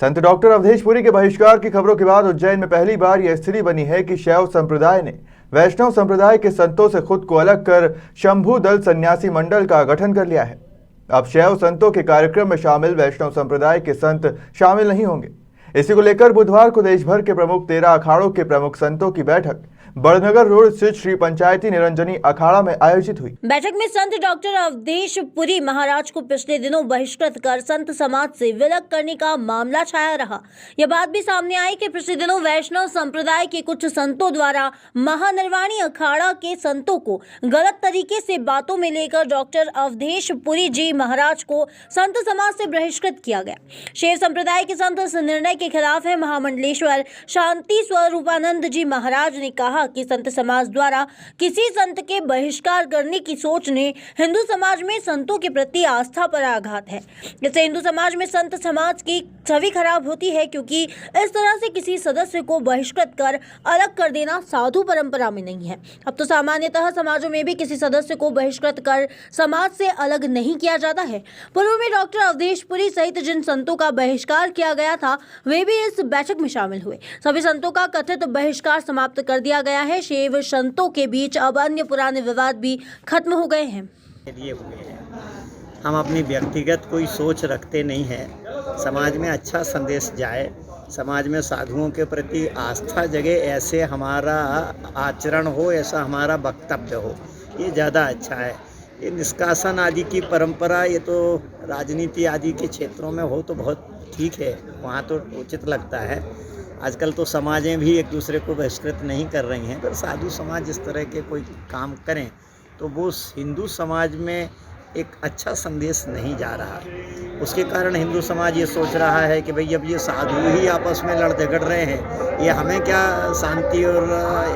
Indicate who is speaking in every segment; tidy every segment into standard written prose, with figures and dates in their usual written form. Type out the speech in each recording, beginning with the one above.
Speaker 1: संत doctor Awadhesh Puri के बहिष्कार की खबरों के बाद उज्जैन में पहली बार यह स्थिति बनी है कि शैव संप्रदाय ने वैष्णव संप्रदाय के संतों से खुद को अलग कर शंभू दल सन्यासी मंडल का गठन कर लिया है। अब शैव संतों के कार्यक्रम में शामिल वैष्णव संप्रदाय के संत शामिल नहीं होंगे। इसी को लेकर बुधवार को देश भर के प्रमुख 13 अखाड़ों के प्रमुख संतों की बैठक बड़नगर रोड स्थित श्री पंचायती निरंजनी अखाड़ा में आयोजित हुई।
Speaker 2: बैठक में संत डॉक्टर अवधेश पुरी महाराज को पिछले दिनों बहिष्कृत कर संत समाज से विलग करने का मामला छाया रहा। यह बात भी सामने आई कि पिछले दिनों वैष्णव संप्रदाय के कुछ संतों द्वारा महानिर्वाणी अखाड़ा के संतों को गलत तरीके से बातों में लेकर डॉक्टर अवधेश पुरी जी महाराज को संत समाज से बहिष्कृत किया गया। शैव संप्रदाय के संत इस निर्णय के खिलाफ है। महामंडलेश्वर शांति स्वरूपानंद जी महाराज ने कहा कि संत समाज द्वारा किसी संत के बहिष्कार करने की सोच ने हिंदू समाज में संतों के प्रति आस्था पर आघात है। इससे हिंदू समाज में संत समाज की छवि खराब होती है, क्योंकि इस तरह से किसी सदस्य को बहिष्कृत कर अलग कर देना साधु परंपरा में नहीं है। अब तो सामान्यतः समाजों में भी किसी सदस्य को बहिष्कृत कर समाज से अलग नहीं किया जाता है। पूर्व में डॉक्टर अवधेश पुरी सहित जिन संतों का बहिष्कार किया गया था वे भी इस बैठक में शामिल हुए। सभी संतों का कथित बहिष्कार समाप्त कर दिया गया है। शैव संतों के बीच अब अन्य पुराने विवाद भी खत्म हो गए हैं।
Speaker 3: हम अपनी व्यक्तिगत कोई सोच रखते नहीं है। समाज में अच्छा संदेश जाए, समाज में साधुओं के प्रति आस्था जगे, ऐसे हमारा आचरण हो, ऐसा हमारा वक्तव्य हो, ये ज़्यादा अच्छा है। ये निष्कासन आदि की परंपरा ये तो राजनीति आदि के क्षेत्रों में हो तो बहुत ठीक है, वहाँ तो उचित लगता है। आजकल तो समाजें भी एक दूसरे को बहिष्कृत नहीं कर रही हैं, पर साधु समाज इस तरह के कोई काम करें तो वो हिंदू समाज में एक अच्छा संदेश नहीं जा रहा। उसके कारण हिंदू समाज ये सोच रहा है कि भाई अब ये साधु ही आपस में लड़ झगड़ रहे हैं, ये हमें क्या शांति और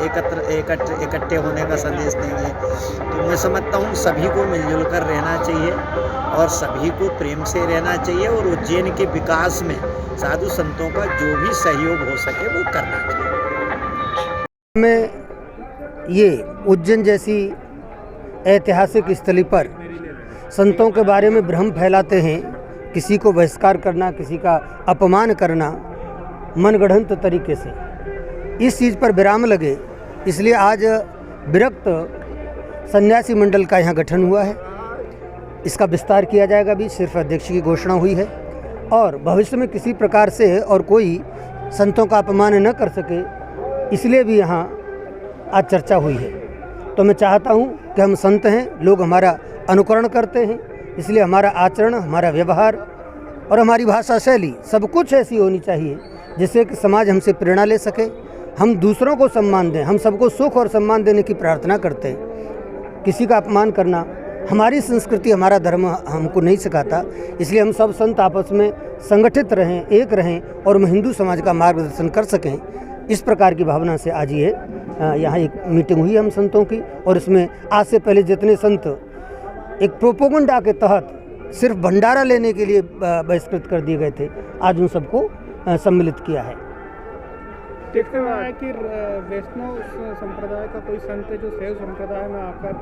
Speaker 3: इकट्ठे होने का संदेश देंगे। तो मैं समझता हूँ सभी को मिलजुल कर रहना चाहिए और सभी को प्रेम से रहना चाहिए, और उज्जैन के विकास में साधु संतों का जो भी सहयोग हो सके वो करना चाहिए।
Speaker 4: में ये उज्जैन जैसी ऐतिहासिक स्थली पर संतों के बारे में भ्रम फैलाते हैं, किसी को बहिष्कार करना, किसी का अपमान करना मनगढ़ंत तरीके से, इस चीज़ पर विराम लगे। इसलिए आज विरक्त सन्यासी मंडल का यहाँ गठन हुआ है। इसका विस्तार किया जाएगा भी, सिर्फ अध्यक्ष की घोषणा हुई है, और भविष्य में किसी प्रकार से और कोई संतों का अपमान न कर सके, इसलिए भी यहाँ आज चर्चा हुई है। तो मैं चाहता हूँ कि हम संत हैं, लोग हमारा अनुकरण करते हैं, इसलिए हमारा आचरण, हमारा व्यवहार और हमारी भाषा शैली सब कुछ ऐसी होनी चाहिए जिससे कि समाज हमसे प्रेरणा ले सके, हम दूसरों को सम्मान दें। हम सबको सुख और सम्मान देने की प्रार्थना करते हैं। किसी का अपमान करना हमारी संस्कृति, हमारा धर्म हमको नहीं सिखाता। इसलिए हम सब संत आपस में संगठित रहें, एक रहें और हम हिंदू समाज का मार्गदर्शन कर सकें, इस प्रकार की भावना से आज ये यहाँ एक मीटिंग हुई हम संतों की। और इसमें आज से पहले जितने संत एक प्रोपोगंडा के तहत सिर्फ भंडारा लेने के लिए बहिष्कृत कर दिए गए थे, आज उन सबको सम्मिलित किया है।
Speaker 5: देखते हुए है कि वैष्णव संप्रदाय का कोई संत है जो शैव संप्रदाय में आकर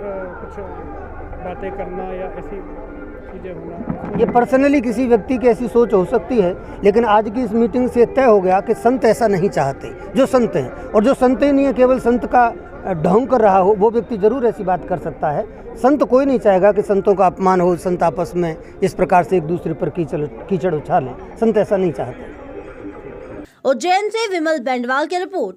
Speaker 5: कुछ बातें करना या ऐसी चीज़ें होना,
Speaker 4: ये पर्सनली किसी व्यक्ति की ऐसी सोच हो सकती है, लेकिन आज की इस मीटिंग से तय हो गया कि संत ऐसा नहीं चाहते। जो संत हैं, और जो संत ही नहीं है, केवल संत का ढोंग कर रहा हो, वो व्यक्ति जरूर ऐसी बात कर सकता है। संत कोई नहीं चाहेगा कि संतों का अपमान हो, संत आपस में इस प्रकार से एक दूसरे पर कीचड़ उछालें। संत ऐसा नहीं चाहते।
Speaker 2: उज्जैन से विमल बेंडवाल की रिपोर्ट।